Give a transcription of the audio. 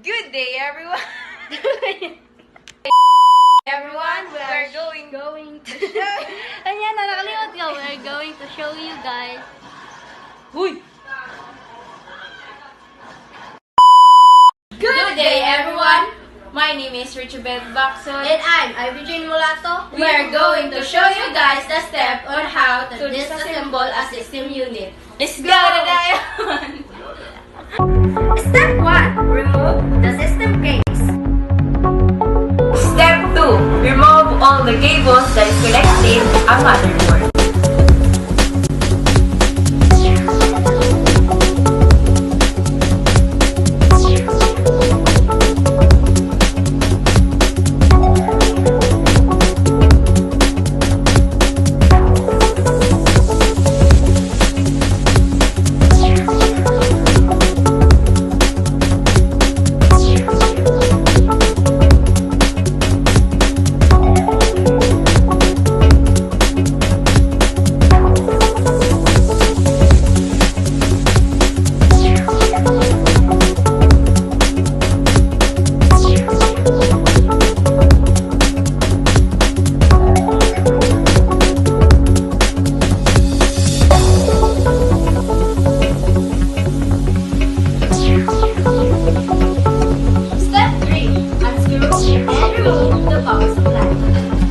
Good day, everyone. Everyone, we are going to show. Ayan na, nakalimutan ko. We're going to show you guys. Uy! Good day, everyone. My name is Richard Baxon. And I'm Ivy Jane Mulato. We're going to show you guys the step on how to disassemble a system unit. Let's go! Step 1. Remove the system case. Step 2. Remove all the cables that is connecting a motherboard. Step 3. Unscrew and remove the power supply.